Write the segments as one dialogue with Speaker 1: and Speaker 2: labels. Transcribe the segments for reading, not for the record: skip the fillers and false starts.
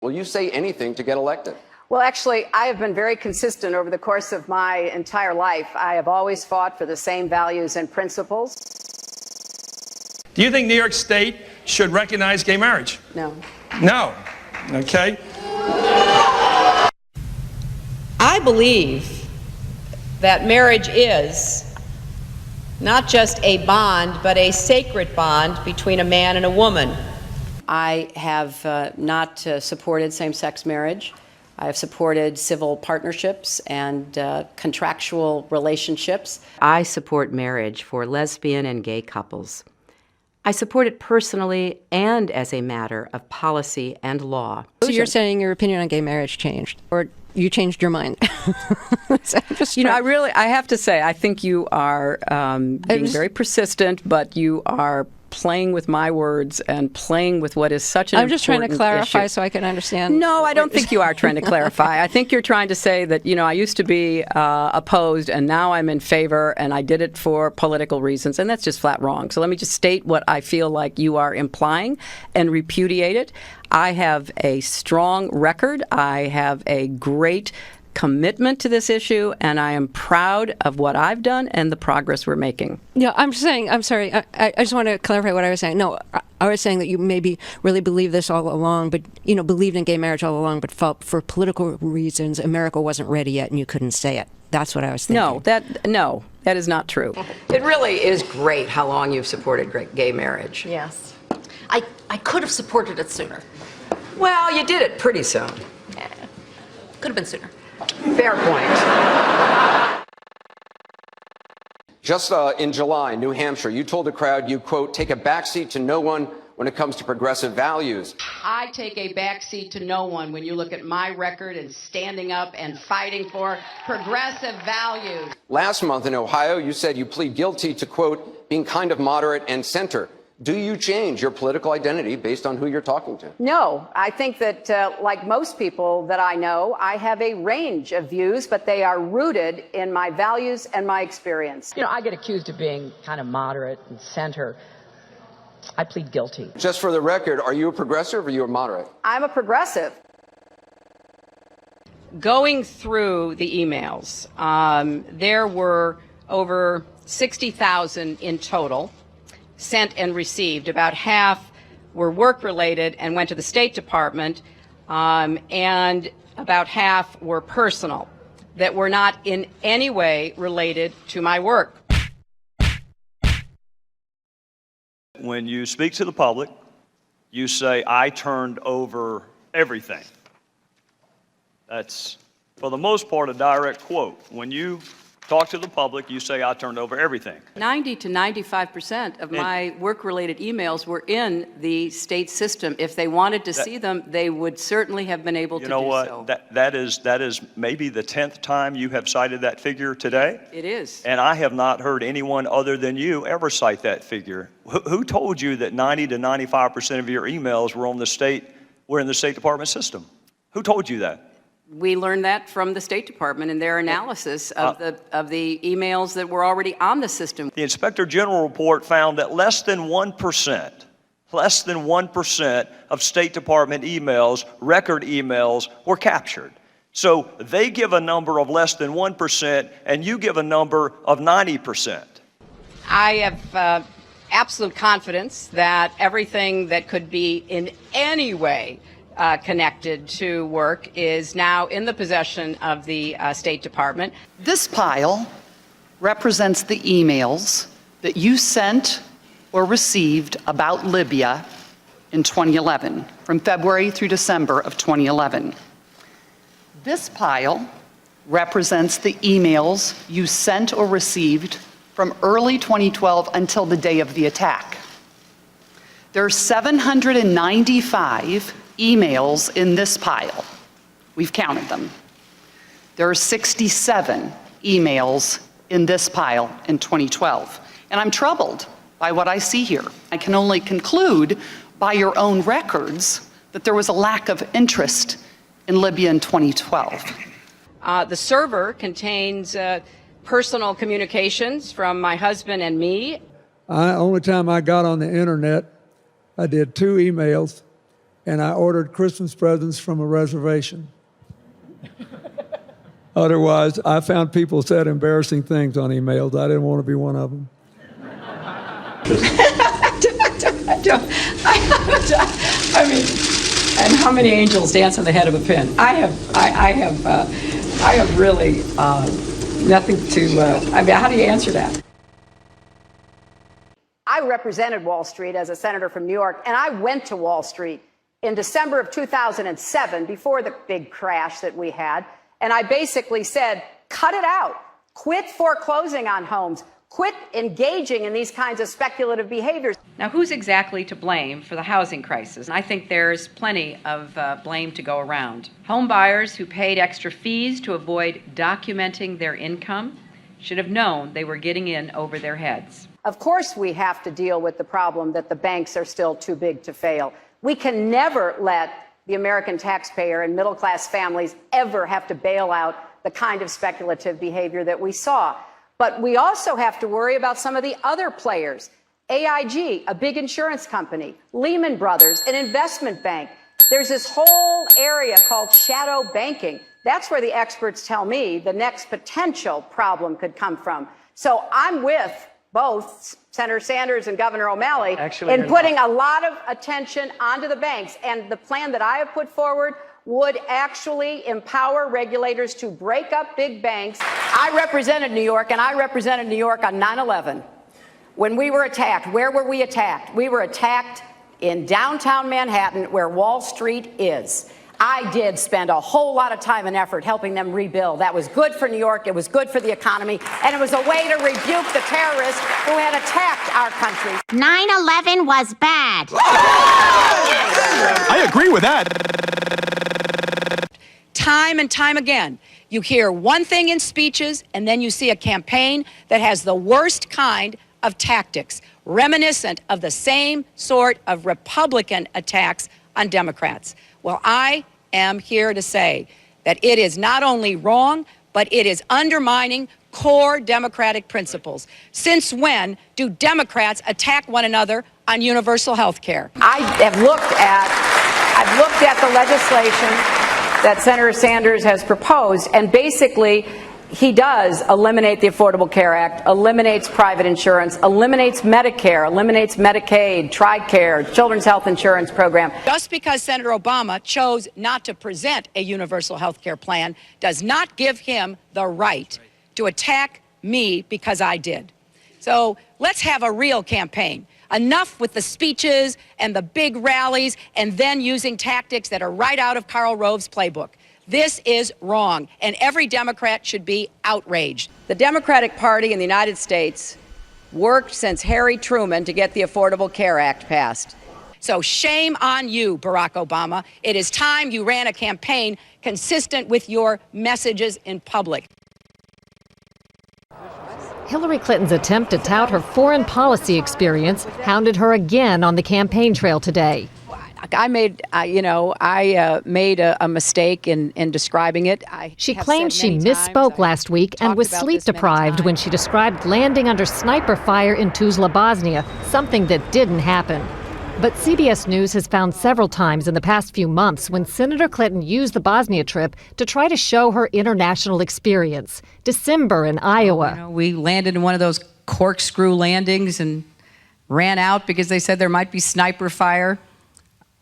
Speaker 1: Will you say anything to get elected?
Speaker 2: Well, actually, I have been very consistent over the course of my entire life. I have always fought for the same values and principles.
Speaker 3: Do you think New York State should recognize gay marriage?
Speaker 2: No.
Speaker 3: No. Okay.
Speaker 4: I believe that marriage is not just a bond, but a sacred bond between a man and a woman.
Speaker 2: I have not supported same-sex marriage. I have supported civil partnerships and contractual relationships.
Speaker 5: I support marriage for lesbian and gay couples. I support it personally and as a matter of policy and law.
Speaker 6: So you're saying your opinion on gay marriage changed, or you changed your mind?
Speaker 2: I have to say, I think you are being very persistent, but you are playing with my words and playing with what is such an important issue.
Speaker 6: I'm just trying to clarify so I can understand.
Speaker 2: No, I don't think you are trying to clarify. I think you're trying to say that, I used to be opposed and now I'm in favor and I did it for political reasons, and that's just flat wrong. So let me just state what I feel like you are implying and repudiate it. I have a strong record. I have a great commitment to this issue, and I am proud of what I've done and the progress we're making.
Speaker 6: Yeah, I'm sorry, I just want to clarify what I was saying. No, I was saying that you maybe really believed this all along, but, believed in gay marriage all along, but felt for political reasons America wasn't ready yet and you couldn't say it. That's what I was thinking.
Speaker 2: No, that is not true.
Speaker 4: It really is great how long you've supported gay marriage.
Speaker 7: Yes. I could have supported it sooner.
Speaker 4: Well, you did it pretty soon.
Speaker 7: Yeah. Could have been sooner.
Speaker 4: Fair point.
Speaker 1: Just in July, New Hampshire, you told the crowd you, quote, take a backseat to no one when it comes to progressive values.
Speaker 4: I take a backseat to no one when you look at my record and standing up and fighting for progressive values.
Speaker 1: Last month in Ohio, you said you plead guilty to, quote, being kind of moderate and center. Do you change your political identity based on who you're talking to?
Speaker 2: No, I think that like most people that I know, I have a range of views, but they are rooted in my values and my experience.
Speaker 4: I get accused of being kind of moderate and center. I plead guilty.
Speaker 1: Just for the record, are you a progressive or are you a moderate?
Speaker 2: I'm a progressive.
Speaker 5: Going through the emails, there were over 60,000 in total sent and received. About half were work-related and went to the State Department, and about half were personal, that were not in any way related to my work.
Speaker 8: When you speak to the public, you say, I turned over everything. That's, for the most part, a direct quote. When you talk to the public, you say, I turned over everything.
Speaker 5: 90 to 95% of my work-related emails were in the state system. If they wanted to see them, they would certainly have been able to do so.
Speaker 8: You know what? That is maybe the 10th time you have cited that figure today.
Speaker 5: It is.
Speaker 8: And I have not heard anyone other than you ever cite that figure. Who told you that 90 to 95% of your emails were in the State Department system? Who told you that?
Speaker 5: We learned that from the State Department in their analysis of the emails that were already on the system.
Speaker 8: The Inspector General report found that less than 1% of State Department emails, record emails, were captured. So they give a number of less than 1%, and you give a number of 90%.
Speaker 5: I have absolute confidence that everything that could be in any way connected to work is now in the possession of the State Department.
Speaker 9: This pile represents the emails that you sent or received about Libya in 2011, from February through December of 2011. This pile represents the emails you sent or received from early 2012 until the day of the attack. There are 795 emails in this pile. We've counted them. There are 67 emails in this pile in 2012. And I'm troubled by what I see here. I can only conclude by your own records that there was a lack of interest in Libya in 2012.
Speaker 5: The server contains personal communications from my husband and me.
Speaker 10: Only time I got on the internet, I did 2 emails. and I ordered Christmas presents from a reservation. Otherwise, I found people said embarrassing things on emails. I didn't want to be one of them.
Speaker 2: I mean, and how many angels dance on the head of a pin? I have really nothing to. I mean, how do you answer that?
Speaker 4: I represented Wall Street as a senator from New York, and I went to Wall Street in December of 2007, before the big crash that we had, and I basically said, cut it out. Quit foreclosing on homes. Quit engaging in these kinds of speculative behaviors.
Speaker 5: Now, who's exactly to blame for the housing crisis? I think there's plenty of blame to go around. Home buyers who paid extra fees to avoid documenting their income should have known they were getting in over their heads.
Speaker 4: Of course, we have to deal with the problem that the banks are still too big to fail. We can never let the American taxpayer and middle-class families ever have to bail out the kind of speculative behavior that we saw. But we also have to worry about some of the other players. AIG, a big insurance company, Lehman Brothers, an investment bank. There's this whole area called shadow banking. That's where the experts tell me the next potential problem could come from. So I'm with both Senator Sanders and Governor O'Malley in putting a lot of attention onto the banks. And the plan that I have put forward would actually empower regulators to break up big banks. I represented New York, and I represented New York on 9/11. When we were attacked, where were we attacked? We were attacked in downtown Manhattan, where Wall Street is. I did spend a whole lot of time and effort helping them rebuild. That was good for New York, it was good for the economy, and it was a way to rebuke the terrorists who had attacked our country.
Speaker 11: 9/11 was bad.
Speaker 12: I agree with that.
Speaker 5: Time and time again, you hear one thing in speeches, and then you see a campaign that has the worst kind of tactics, reminiscent of the same sort of Republican attacks on Democrats. Well, I am here to say that it is not only wrong, but it is undermining core democratic principles. Since when do Democrats attack one another on universal health care?
Speaker 4: I've looked at the legislation that Senator Sanders has proposed, and basically he does eliminate the Affordable Care Act, eliminates private insurance, eliminates Medicare, eliminates Medicaid, TRICARE, Children's Health Insurance Program.
Speaker 5: Just because Senator Obama chose not to present a universal health care plan does not give him the right to attack me because I did. So let's have a real campaign. Enough with the speeches and the big rallies and then using tactics that are right out of Karl Rove's playbook. This is wrong, and every Democrat should be outraged.
Speaker 2: The Democratic Party in the United States worked since Harry Truman to get the Affordable Care Act passed.
Speaker 5: So shame on you, Barack Obama. It is time you ran a campaign consistent with your messages in public.
Speaker 13: Hillary Clinton's attempt to tout her foreign policy experience hounded her again on the campaign trail today.
Speaker 2: I made a mistake in describing it.
Speaker 13: She claimed she misspoke last week and was sleep deprived when she described landing under sniper fire in Tuzla, Bosnia, something that didn't happen. But CBS News has found several times in the past few months when Senator Clinton used the Bosnia trip to try to show her international experience. December in Iowa.
Speaker 2: We landed in one of those corkscrew landings and ran out because they said there might be sniper fire.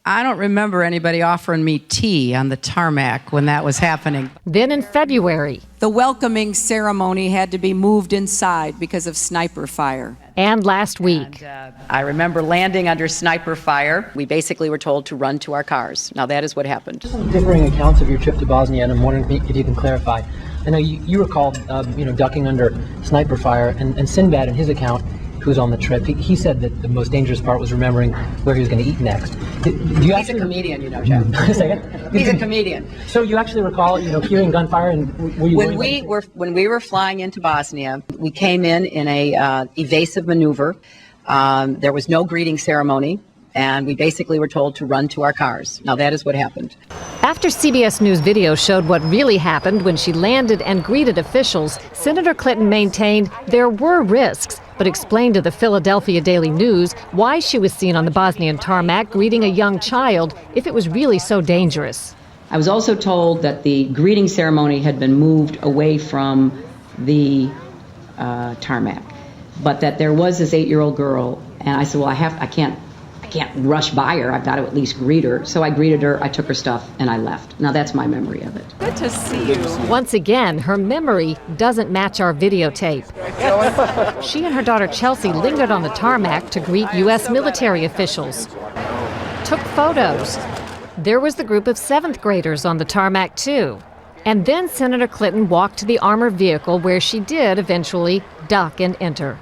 Speaker 2: I don't remember anybody offering me tea on the tarmac when that was happening.
Speaker 13: Then in February.
Speaker 2: The welcoming ceremony had to be moved inside because of sniper fire.
Speaker 13: And last week.
Speaker 2: I remember landing under sniper fire. We basically were told to run to our cars. Now that is what happened.
Speaker 14: Differing accounts of your trip to Bosnia, and I'm wondering if you can clarify. I know you recall, ducking under sniper fire, and Sinbad in his account, who was on the trip, he said that the most dangerous part was remembering where he was going to eat next.
Speaker 2: He's a comedian, Joe. He's a comedian.
Speaker 14: So you actually recall, hearing gunfire, and were you
Speaker 2: when we were flying into Bosnia, we came in a evasive maneuver. There was no greeting ceremony, and we basically were told to run to our cars. Now that is what happened.
Speaker 13: After CBS News video showed what really happened when she landed and greeted officials, Senator Clinton maintained there were risks, but explained to the Philadelphia Daily News why she was seen on the Bosnian tarmac greeting a young child if it was really so dangerous.
Speaker 5: I was also told that the greeting ceremony had been moved away from the tarmac, but that there was this 8-year-old girl, and I said, well, I can't rush by her. I've got to at least greet her. So I greeted her, I took her stuff, and I left. Now that's my memory of it.
Speaker 2: Good to see you.
Speaker 13: Once again, her memory doesn't match our videotape. She and her daughter Chelsea lingered on the tarmac to greet U.S. military officials, took photos. There was the group of 7th graders on the tarmac, too. And then Senator Clinton walked to the armored vehicle where she did eventually duck and enter.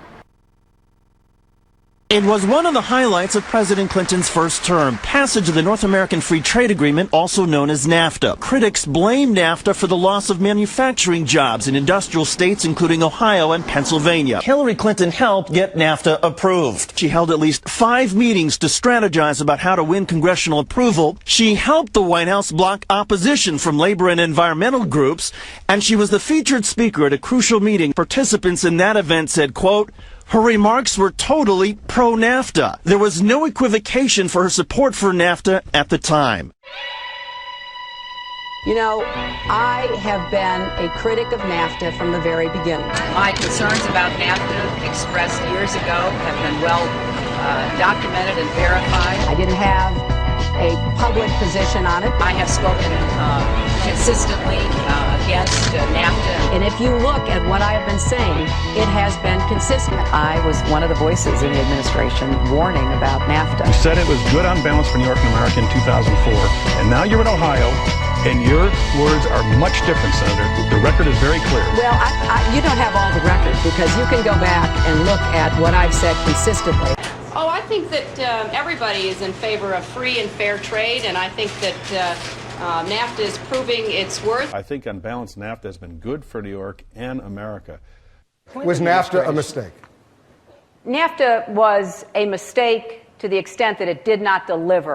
Speaker 12: It was one of the highlights of President Clinton's first term, passage of the North American Free Trade Agreement, also known as NAFTA. Critics blame NAFTA for the loss of manufacturing jobs in industrial states, including Ohio and Pennsylvania. Hillary Clinton helped get NAFTA approved. She held at least 5 meetings to strategize about how to win congressional approval. She helped the White House block opposition from labor and environmental groups, and she was the featured speaker at a crucial meeting. Participants in that event said, quote, her remarks were totally pro-NAFTA. There was no equivocation for her support for NAFTA at the time.
Speaker 5: You know, I have been a critic of NAFTA from the very beginning. My concerns about NAFTA expressed years ago have been well documented and verified. I didn't have a public position on it. I have spoken consistently against NAFTA. And if you look at what I have been saying, it has been consistent.
Speaker 2: I was one of the voices in the administration warning about NAFTA.
Speaker 3: You said it was good on balance for New York and America in 2004, and now you're in Ohio, and your words are much different, Senator. The record is very clear.
Speaker 5: Well, you don't have all the record, because you can go back and look at what I've said consistently.
Speaker 15: Oh, I think that everybody is in favor of free and fair trade, and I think that NAFTA is proving its worth.
Speaker 3: I think on balance, NAFTA has been good for New York and America.
Speaker 16: Was NAFTA a mistake?
Speaker 4: NAFTA was a mistake to the extent that it did not deliver.